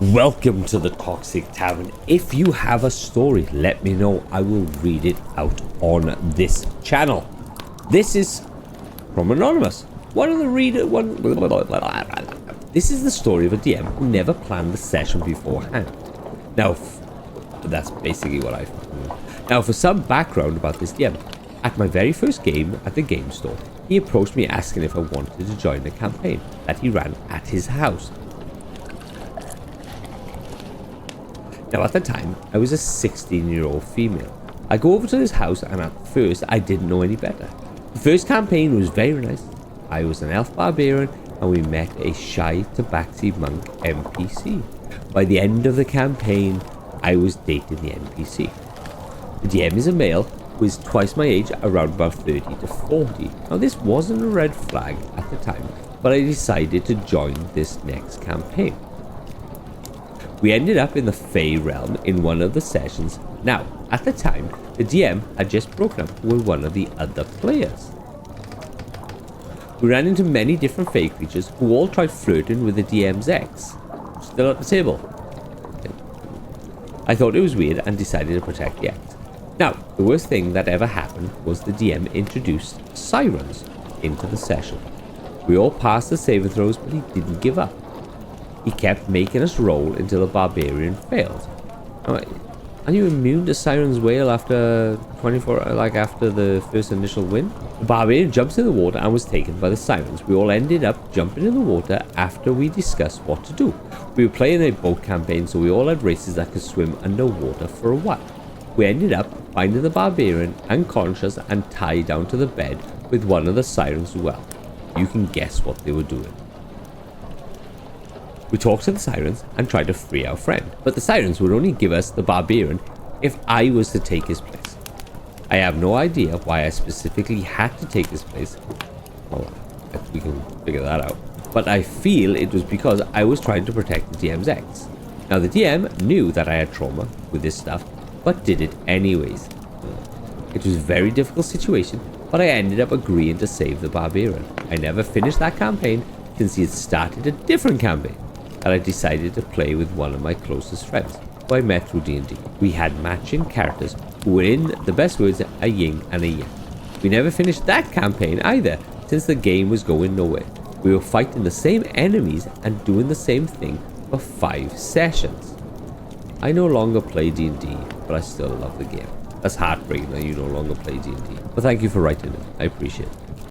Welcome to the Toxic Tavern. If you have a story, let me know. I will read it out on this channel. This is from Anonymous. This is the story of a DM who never planned the session beforehand. Now, that's basically what I found. Now, for some background about this DM, at my very first game at the game store, he approached me asking if I wanted to join the campaign that he ran at his house. Now, at the time, I was a 16-year-old female. I go over to this house, and at first, I didn't know any better. The first campaign was very nice. I was an elf barbarian, and we met a shy tabaxi monk NPC. By the end of the campaign, I was dating the NPC. The DM is a male who is twice my age, around about 30 to 40. Now, this wasn't a red flag at the time, but I decided to join this next campaign. We ended up in the Fey realm in one of the sessions. Now, at the time, the DM had just broken up with one of the other players. We ran into many different Fey creatures who all tried flirting with the DM's ex. Still at the table. I thought it was weird and decided to protect the ex. Now, the worst thing that ever happened was the DM introduced Sirens into the session. We all passed the saving throws, but he didn't give up. He kept making us roll until the barbarian failed. Are you immune to Siren's Wail after 24, after the first initial win? The barbarian jumps in the water and was taken by the Sirens. We all ended up jumping in the water after we discussed what to do. We were playing a boat campaign, so we all had races that could swim underwater for a while. We ended up finding the barbarian unconscious and tied down to the bed with one of the Sirens as well. You can guess what they were doing. We talked to the Sirens and tried to free our friend, but the Sirens would only give us the barbarian if I was to take his place. I have no idea why I specifically had to take his place. Well, we can figure that out. But I feel it was because I was trying to protect the DM's ex. Now, the DM knew that I had trauma with this stuff, but did it anyways. It was a very difficult situation, but I ended up agreeing to save the barbarian. I never finished that campaign since he had started a different campaign. And I decided to play with one of my closest friends, who I met through D&D. We had matching characters who were in the best words a yin and a yang. We never finished that campaign either, since the game was going nowhere. We were fighting the same enemies and doing the same thing for 5 sessions. I no longer play D&D, but I still love the game. That's heartbreaking that you no longer play D&D. But thank you for writing it. I appreciate it.